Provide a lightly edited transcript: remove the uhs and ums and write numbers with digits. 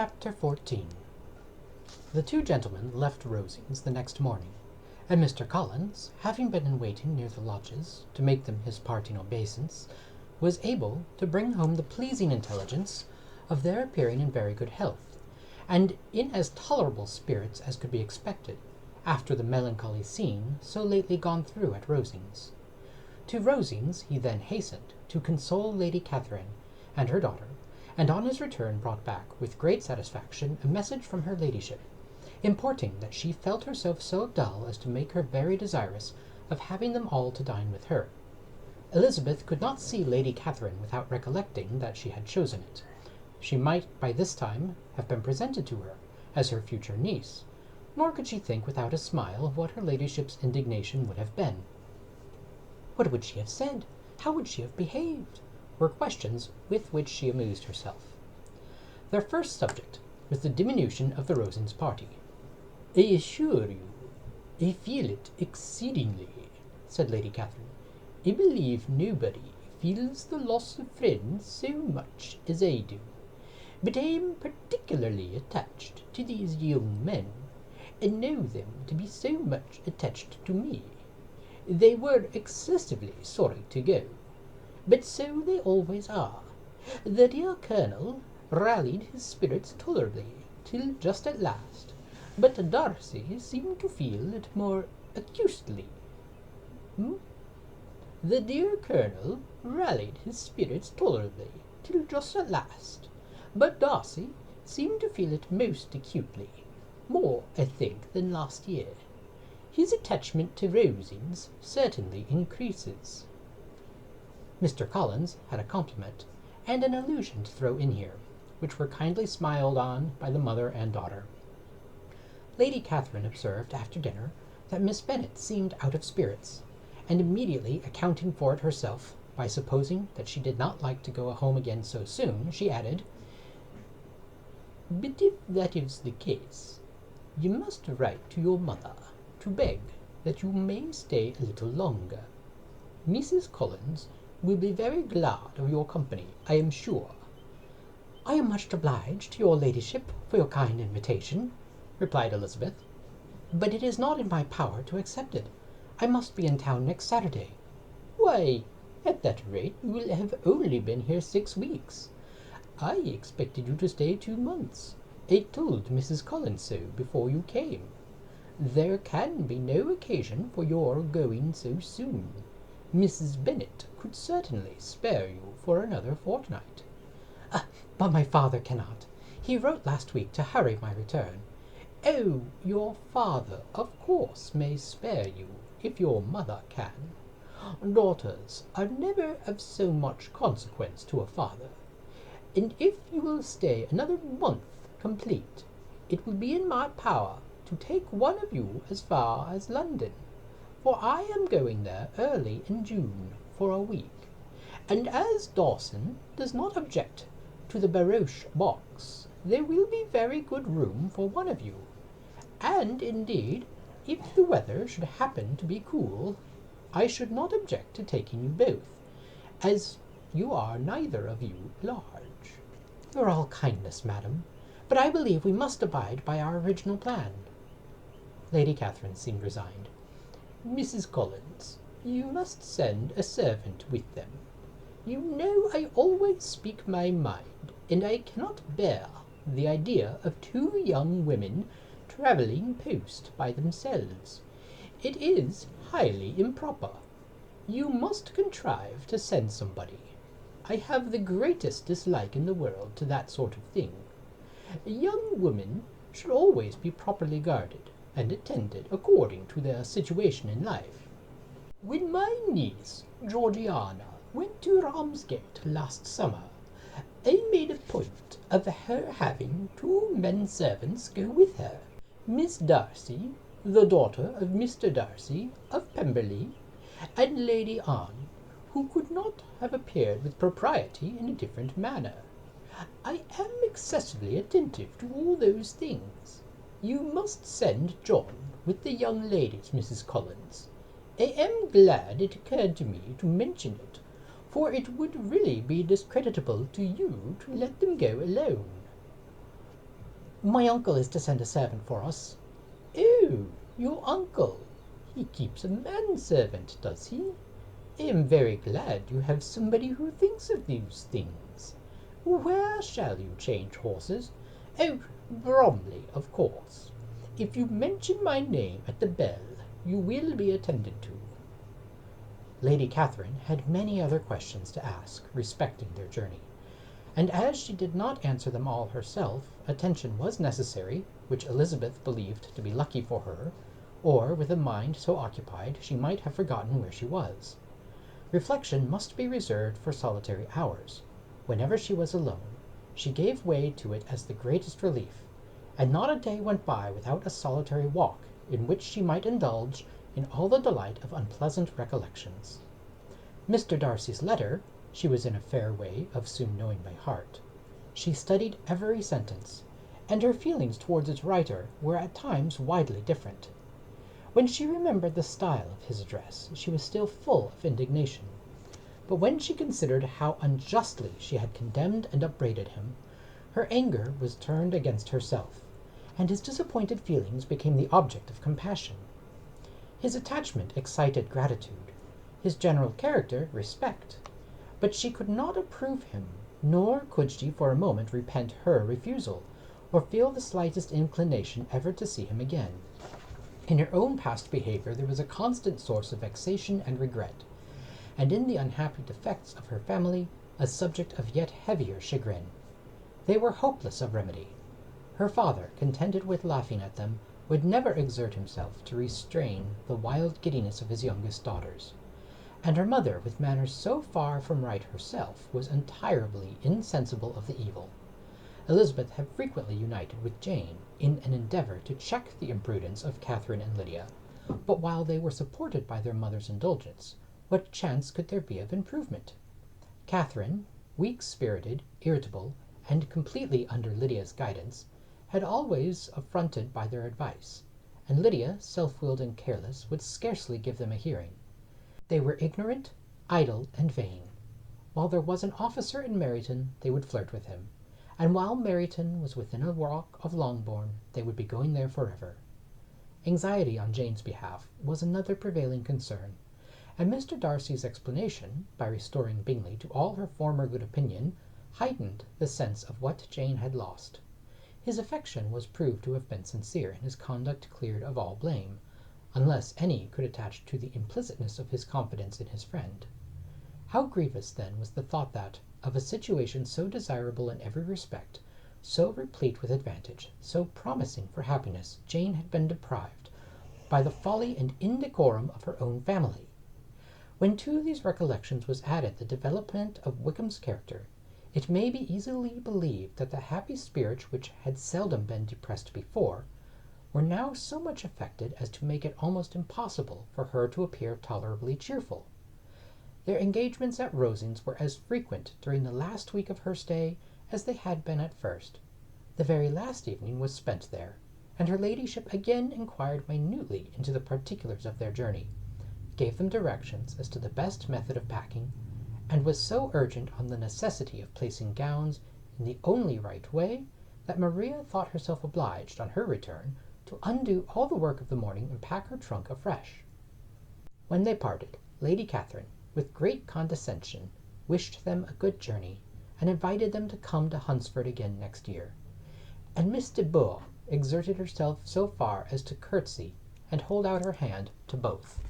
Chapter 14. The two gentlemen left Rosings the next morning, and Mr. Collins, having been in waiting near the lodges to make them his parting obeisance, was able to bring home the pleasing intelligence of their appearing in very good health, and in as tolerable spirits as could be expected, after the melancholy scene so lately gone through at Rosings. To Rosings he then hastened to console Lady Catherine and her daughter, and on his return brought back with great satisfaction a message from her ladyship, importing that she felt herself so dull as to make her very desirous of having them all to dine with her. Elizabeth could not see Lady Catherine without recollecting that she had chosen it. She might by this time have been presented to her as her future niece, nor could she think without a smile of what her ladyship's indignation would have been. What would she have said? How would she have behaved? Were questions with which she amused herself. Their first subject was the diminution of the Rosings party. "I assure you, I feel it exceedingly," said Lady Catherine. "I believe nobody feels the loss of friends so much as I do. But I am particularly attached to these young men, and know them to be so much attached to me. They were excessively sorry to go, but so they always are. The dear Colonel rallied his spirits tolerably till just at last, but Darcy seemed to feel it more acutely. The dear Colonel rallied his spirits tolerably till just at last, but Darcy seemed to feel it most acutely, more, I think, than last year. His attachment to Rosings certainly increases." Mr. Collins had a compliment and an allusion to throw in here, which were kindly smiled on by the mother and daughter. Lady Catherine observed after dinner that Miss Bennet seemed out of spirits, and immediately accounting for it herself by supposing that she did not like to go home again so soon, she added, "But if that is the case, you must write to your mother to beg that you may stay a little longer. Mrs. Collins will be very glad of your company, I am sure." "I am much obliged to your ladyship for your kind invitation," replied Elizabeth, "but it is not in my power to accept it. I must be in town next Saturday." "Why, at that rate you will have only been here 6 weeks. I expected you to stay 2 months. I told Mrs. Collins so before you came. There can be no occasion for your going so soon. Mrs. Bennet could certainly spare you for another fortnight." "But my father cannot. He wrote last week to hurry my return." "Oh, your father, of course, may spare you, if your mother can. Daughters are never of so much consequence to a father. And if you will stay another month complete, it will be in my power to take one of you as far as London, for I am going there early in June for a week, and as Dawson does not object to the barouche box, there will be very good room for one of you, and indeed, if the weather should happen to be cool, I should not object to taking you both, as you are neither of you large." "You are all kindness, madam, but I believe we must abide by our original plan." Lady Catherine seemed resigned. "Mrs. Collins, you must send a servant with them. You know I always speak my mind, and I cannot bear the idea of 2 young women travelling post by themselves. It is highly improper. You must contrive to send somebody. I have the greatest dislike in the world to that sort of thing. Young women should always be properly guarded and attended according to their situation in life. When my niece, Georgiana, went to Ramsgate last summer, I made a point of her having 2 men servants go with her, Miss Darcy, the daughter of Mr. Darcy of Pemberley, and Lady Anne, who could not have appeared with propriety in a different manner. I am excessively attentive to all those things. You must send John with the young ladies, Mrs. Collins. I am glad it occurred to me to mention it, for it would really be discreditable to you to let them go alone." My uncle is to send a servant for us." "Oh, your uncle! He keeps a manservant, does he? I am very glad you have somebody who thinks of these things. Where shall you change horses?" "Oh, Bromley, of course. If you mention my name at the bell, you will be attended to." Lady Catherine had many other questions to ask respecting their journey, and as she did not answer them all herself, attention was necessary, which Elizabeth believed to be lucky for her, or with a mind so occupied she might have forgotten where she was. Reflection must be reserved for solitary hours. Whenever she was alone, she gave way to it as the greatest relief, and not a day went by without a solitary walk, in which she might indulge in all the delight of unpleasant recollections. Mr. Darcy's letter she was in a fair way of soon knowing by heart. She studied every sentence, and her feelings towards its writer were at times widely different. When she remembered the style of his address, she was still full of indignation. But when she considered how unjustly she had condemned and upbraided him, her anger was turned against herself, and his disappointed feelings became the object of compassion. His attachment excited gratitude, his general character respect, but she could not approve him, nor could she for a moment repent her refusal, or feel the slightest inclination ever to see him again. In her own past behavior there was a constant source of vexation and regret, and in the unhappy defects of her family a subject of yet heavier chagrin. They were hopeless of remedy. Her father, contented with laughing at them, would never exert himself to restrain the wild giddiness of his youngest daughters, and her mother, with manners so far from right herself, was entirely insensible of the evil. Elizabeth had frequently united with Jane in an endeavour to check the imprudence of Catherine and Lydia, but while they were supported by their mother's indulgence, what chance could there be of improvement? Catherine, weak-spirited, irritable, and completely under Lydia's guidance, had always affronted by their advice, and Lydia, self-willed and careless, would scarcely give them a hearing. They were ignorant, idle, and vain. While there was an officer in Meryton, they would flirt with him, and while Meryton was within a walk of Longbourn, they would be going there forever. Anxiety on Jane's behalf was another prevailing concern, and Mr. Darcy's explanation, by restoring Bingley to all her former good opinion, heightened the sense of what Jane had lost. His affection was proved to have been sincere, and his conduct cleared of all blame, unless any could attach to the implicitness of his confidence in his friend. How grievous then was the thought that, of a situation so desirable in every respect, so replete with advantage, so promising for happiness, Jane had been deprived by the folly and indecorum of her own family. When to these recollections was added the development of Wickham's character, it may be easily believed that the happy spirits which had seldom been depressed before were now so much affected as to make it almost impossible for her to appear tolerably cheerful. Their engagements at Rosings were as frequent during the last week of her stay as they had been at first. The very last evening was spent there, and her ladyship again inquired minutely into the particulars of their journey, gave them directions as to the best method of packing, and was so urgent on the necessity of placing gowns in the only right way that Maria thought herself obliged, on her return, to undo all the work of the morning and pack her trunk afresh. When they parted, Lady Catherine, with great condescension, wished them a good journey, and invited them to come to Hunsford again next year, and Miss de Bourgh exerted herself so far as to curtsy and hold out her hand to both.